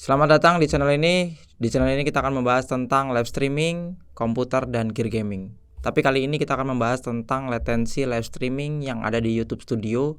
Selamat datang di channel ini. Di channel ini kita akan membahas tentang live streaming, komputer, dan gear gaming. Tapi kali ini kita akan membahas tentang latensi live streaming yang ada di YouTube Studio.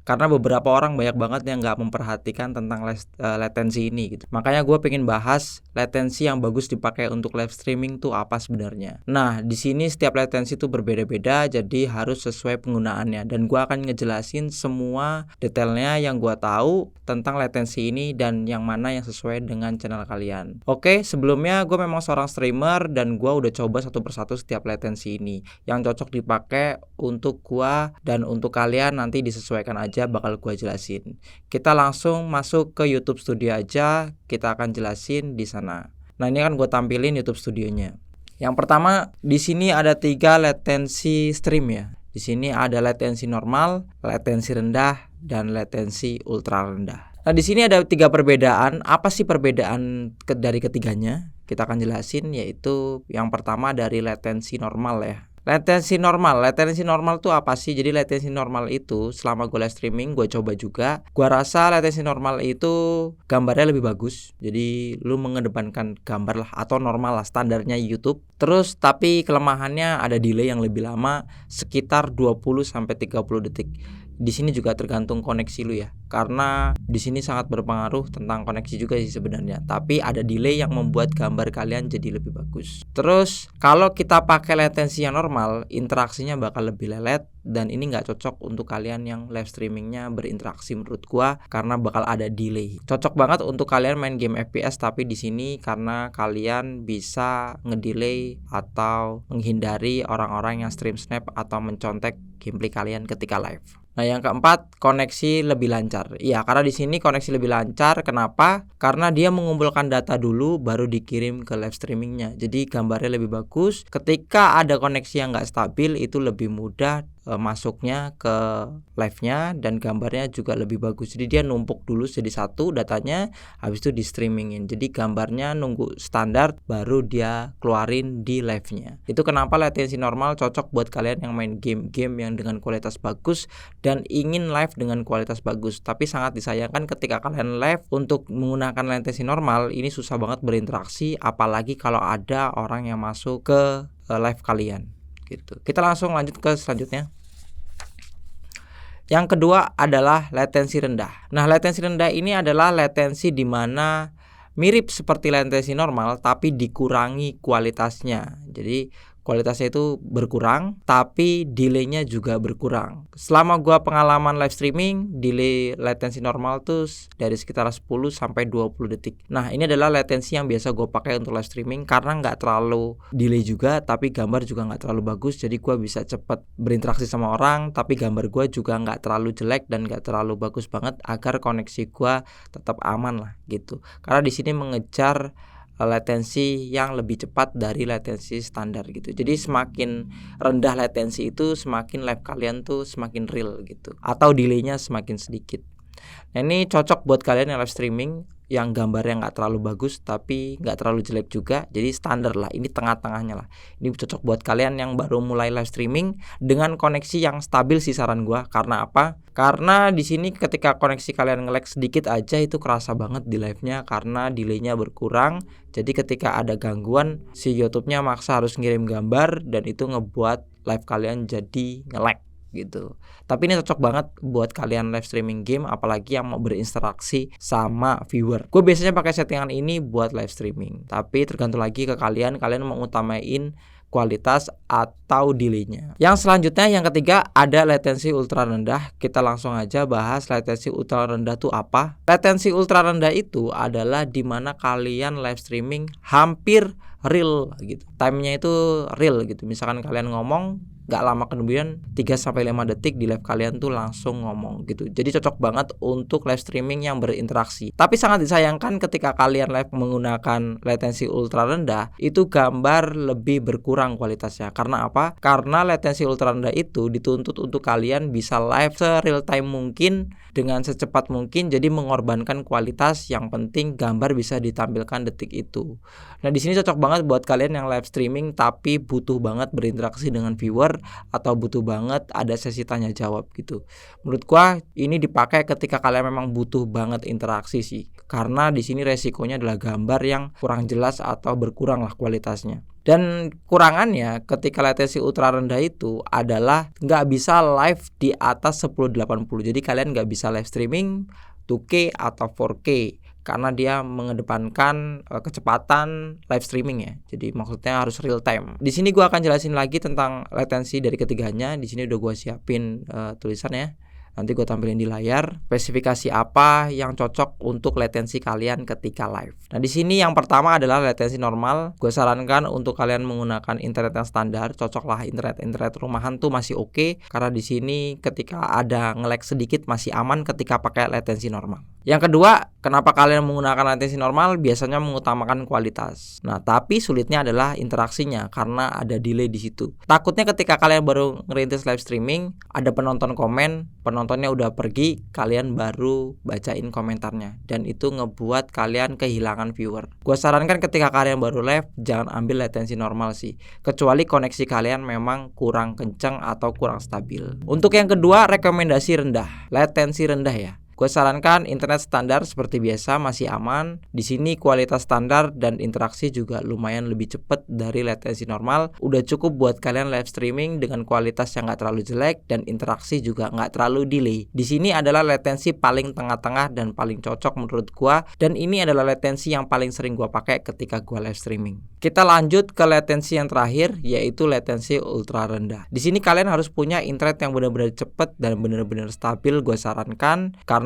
Karena beberapa orang banyak banget yang nggak memperhatikan tentang latensi ini gitu. Makanya gue pengen bahas latensi yang bagus dipakai untuk live streaming tuh apa sebenarnya. Nah, di sini setiap latensi tuh berbeda-beda, jadi harus sesuai penggunaannya. Dan gue akan ngejelasin semua detailnya yang gue tahu tentang latensi ini dan yang mana yang sesuai dengan channel kalian. Oke, sebelumnya gue memang seorang streamer dan gue udah coba satu persatu setiap latensi ini. Yang cocok dipakai untuk gue dan untuk kalian nanti disesuaikan aja, bakal gue jelasin. Kita langsung masuk ke YouTube Studio aja, kita akan jelasin di sana. Nah, ini kan gue tampilin YouTube Studionya. Yang pertama, di sini ada 3 latensi stream ya. Di sini ada latensi normal, latensi rendah, dan latensi ultra rendah. Nah, di sini ada 3 perbedaan. Apa sih perbedaan dari ketiganya? Kita akan jelasin, yaitu yang pertama dari latensi normal ya. Latensi normal tuh apa sih? Jadi latensi normal itu selama gue live streaming gue coba juga. Gue rasa latensi normal itu gambarnya lebih bagus. Jadi lu mengedepankan gambar lah atau normal lah standarnya YouTube. Terus tapi kelemahannya ada delay yang lebih lama sekitar 20 sampai 30 detik. Di sini juga tergantung koneksi lu ya. Karena di sini sangat berpengaruh tentang koneksi juga sih sebenarnya. Tapi ada delay yang membuat gambar kalian jadi lebih bagus. Terus kalau kita pakai latensi yang normal, interaksinya bakal lebih lelet dan ini nggak cocok untuk kalian yang live streamingnya berinteraksi menurut gua karena bakal ada delay. Cocok banget untuk kalian main game FPS tapi di sini karena kalian bisa ngedelay atau menghindari orang-orang yang stream snap atau mencontek gameplay kalian ketika live. Nah, yang keempat, koneksi lebih lancar. Iya, karena di sini koneksi lebih lancar. Kenapa? Karena dia mengumpulkan data dulu baru dikirim ke live streamingnya. Jadi gambarnya lebih bagus. Ketika ada koneksi yang nggak stabil, itu lebih mudah masuknya ke live-nya dan gambarnya juga lebih bagus. Jadi dia numpuk dulu jadi satu datanya, habis itu di streamingin. Jadi gambarnya nunggu standar baru dia keluarin di live-nya. Itu kenapa latensi normal cocok buat kalian yang main game-game yang dengan kualitas bagus dan ingin live dengan kualitas bagus. Tapi sangat disayangkan ketika kalian live untuk menggunakan latensi normal ini susah banget berinteraksi, apalagi kalau ada orang yang masuk ke live kalian gitu. Kita langsung lanjut ke selanjutnya. Yang kedua adalah latensi rendah. Nah, latensi rendah ini adalah latensi di mana mirip seperti latensi normal tapi dikurangi kualitasnya. Jadi kualitasnya itu berkurang tapi delaynya juga berkurang. Selama gua pengalaman live streaming, delay latensi normal tuh dari sekitar 10 sampai 20 detik. Nah, ini adalah latensi yang biasa gua pakai untuk live streaming karena nggak terlalu delay juga tapi gambar juga nggak terlalu bagus. Jadi gua bisa cepat berinteraksi sama orang tapi gambar gua juga nggak terlalu jelek dan nggak terlalu bagus banget agar koneksi gua tetap aman lah gitu. Karena di sini mengejar latensi yang lebih cepat dari latensi standar gitu. Jadi semakin rendah latensi itu semakin live kalian tuh semakin real gitu. Atau delaynya semakin sedikit. Nah, ini cocok buat kalian yang live streaming yang gambarnya nggak terlalu bagus tapi nggak terlalu jelek juga, jadi standar lah, ini tengah-tengahnya lah. Ini cocok buat kalian yang baru mulai live streaming dengan koneksi yang stabil sih saran gua. Karena apa? Karena di sini ketika koneksi kalian nge-lag sedikit aja itu kerasa banget di live-nya karena delaynya berkurang. Jadi ketika ada gangguan si YouTube-nya maksa harus ngirim gambar dan itu ngebuat live kalian jadi nge-lag gitu. Tapi ini cocok banget buat kalian live streaming game apalagi yang mau berinteraksi sama viewer. Gue biasanya pakai settingan ini buat live streaming. Tapi tergantung lagi ke kalian mau utamain kualitas atau delaynya. Yang selanjutnya yang ketiga ada latensi ultra rendah. Kita langsung aja bahas latensi ultra rendah tuh apa. Latensi ultra rendah itu adalah dimana kalian live streaming hampir real gitu. Time-nya itu real gitu. Misalkan kalian ngomong gak lama kemudian 3-5 detik di live kalian tuh langsung ngomong gitu. Jadi cocok banget untuk live streaming yang berinteraksi. Tapi sangat disayangkan ketika kalian live menggunakan latensi ultra rendah, itu gambar lebih berkurang kualitasnya. Karena apa? Karena latensi ultra rendah itu dituntut untuk kalian bisa live se-real time mungkin dengan secepat mungkin, jadi mengorbankan kualitas. Yang penting gambar bisa ditampilkan detik itu. Nah, di sini cocok banget buat kalian yang live streaming tapi butuh banget berinteraksi dengan viewer viewer atau butuh banget ada sesi tanya jawab gitu. Menurut gua ini dipakai ketika kalian memang butuh banget interaksi sih. Karena di sini resikonya adalah gambar yang kurang jelas atau berkurang lah kualitasnya. Dan kurangannya ketika latensi ultra rendah itu adalah nggak bisa live di atas 1080. Jadi kalian nggak bisa live streaming 2K atau 4K karena dia mengedepankan kecepatan live streaming ya. Jadi maksudnya harus real time. Di sini gua akan jelasin lagi tentang latensi dari ketiganya. Di sini udah gua siapin tulisannya. Nanti gue tampilin di layar spesifikasi apa yang cocok untuk latensi kalian ketika live. Nah, di sini yang pertama adalah latensi normal. Gue sarankan untuk kalian menggunakan internet yang standar. Cocoklah internet rumahan tuh masih oke, karena di sini ketika ada nge-lag sedikit masih aman ketika pakai latensi normal. Yang kedua, kenapa kalian menggunakan latensi normal? Biasanya mengutamakan kualitas. Nah, tapi sulitnya adalah interaksinya karena ada delay di situ. Takutnya ketika kalian baru ngerintis live streaming, ada penonton komen, penontonnya udah pergi, kalian baru bacain komentarnya, dan itu ngebuat kalian kehilangan viewer. Gue sarankan ketika kalian baru live, jangan ambil latensi normal sih, kecuali koneksi kalian memang kurang kenceng atau kurang stabil. Untuk yang kedua, rekomendasi rendah, latensi rendah ya. Gue sarankan internet standar seperti biasa masih aman. Di sini kualitas standar dan interaksi juga lumayan lebih cepat dari latensi normal. Udah cukup buat kalian live streaming dengan kualitas yang nggak terlalu jelek dan interaksi juga nggak terlalu delay. Di sini adalah latensi paling tengah-tengah dan paling cocok menurut gue. Dan ini adalah latensi yang paling sering gue pakai ketika gue live streaming. Kita lanjut ke latensi yang terakhir, yaitu latensi ultra rendah. Di sini kalian harus punya internet yang benar-benar cepat dan benar-benar stabil. Gue sarankan karena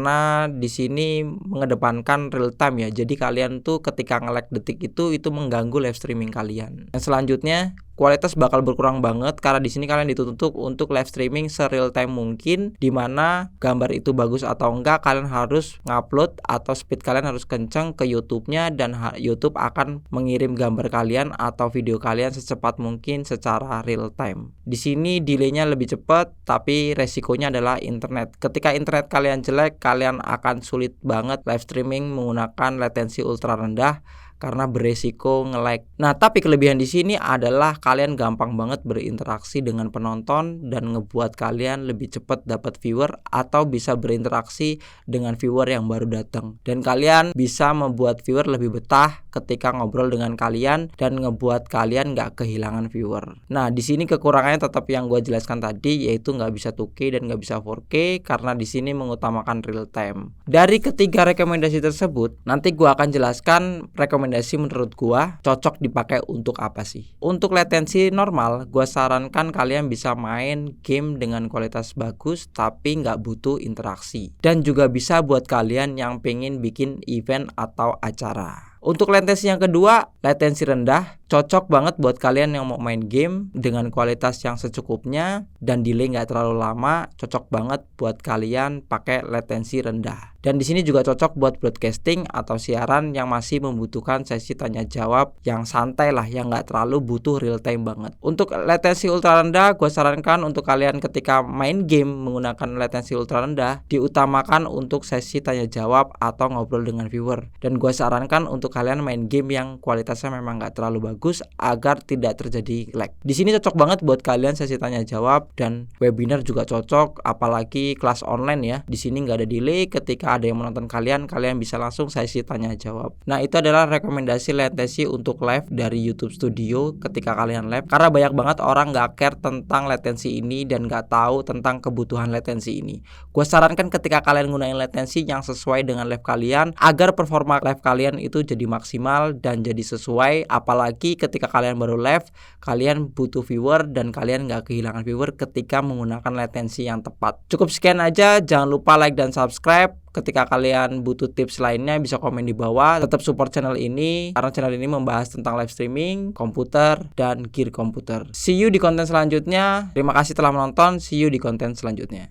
di sini mengedepankan real time ya. Jadi kalian tuh ketika nge-lag detik itu mengganggu live streaming kalian. Yang selanjutnya, kualitas bakal berkurang banget karena di sini kalian dituntut untuk live streaming se-real time mungkin, di mana gambar itu bagus atau enggak kalian harus ngupload atau speed kalian harus kenceng ke YouTube-nya, dan YouTube akan mengirim gambar kalian atau video kalian secepat mungkin secara real time. Di sini delaynya lebih cepat, tapi resikonya adalah internet. Ketika internet kalian jelek, kalian akan sulit banget live streaming menggunakan latensi ultra rendah karena beresiko nge-lag. Nah, tapi kelebihan di sini adalah kalian gampang banget berinteraksi dengan penonton dan ngebuat kalian lebih cepat dapat viewer atau bisa berinteraksi dengan viewer yang baru datang. Dan kalian bisa membuat viewer lebih betah ketika ngobrol dengan kalian dan ngebuat kalian nggak kehilangan viewer. Nah, di sini kekurangannya tetap yang gue jelaskan tadi, yaitu nggak bisa 2K dan nggak bisa 4K karena di sini mengutamakan real time. Dari ketiga rekomendasi tersebut, nanti gue akan jelaskan rekomendasi menurut gua cocok dipakai untuk apa sih. Untuk latensi normal, gua sarankan kalian bisa main game dengan kualitas bagus tapi nggak butuh interaksi, dan juga bisa buat kalian yang pengen bikin event atau acara. Untuk latensi yang kedua, latensi rendah, cocok banget buat kalian yang mau main game dengan kualitas yang secukupnya dan delay nggak terlalu lama. Cocok banget buat kalian pakai latensi rendah. Dan di sini juga cocok buat broadcasting atau siaran yang masih membutuhkan sesi tanya jawab yang santai lah, yang nggak terlalu butuh real time banget. Untuk latensi ultra rendah, gue sarankan untuk kalian ketika main game menggunakan latensi ultra rendah, diutamakan untuk sesi tanya jawab atau ngobrol dengan viewer. Dan gue sarankan untuk kalian main game yang kualitasnya memang nggak terlalu bagus agar tidak terjadi lag. Di sini cocok banget buat kalian sesi tanya jawab, dan webinar juga cocok, apalagi kelas online ya. Di sini nggak ada delay, ketika ada yang menonton kalian bisa langsung sesi tanya jawab. Nah, itu adalah rekomendasi latensi untuk live dari YouTube Studio ketika kalian live, karena banyak banget orang nggak care tentang latensi ini dan nggak tahu tentang kebutuhan latensi ini. Gue sarankan ketika kalian gunain latensi yang sesuai dengan live kalian agar performa live kalian itu jadi maksimal dan jadi sesuai. Apalagi ketika kalian baru live, kalian butuh viewer dan kalian nggak kehilangan viewer ketika menggunakan latensi yang tepat. Cukup sekian aja, jangan lupa like dan subscribe. Ketika kalian butuh tips lainnya bisa komen di bawah. Tetap support channel ini karena channel ini membahas tentang live streaming, komputer, dan gear komputer. See you di konten selanjutnya. Terima kasih telah menonton. See you di konten selanjutnya.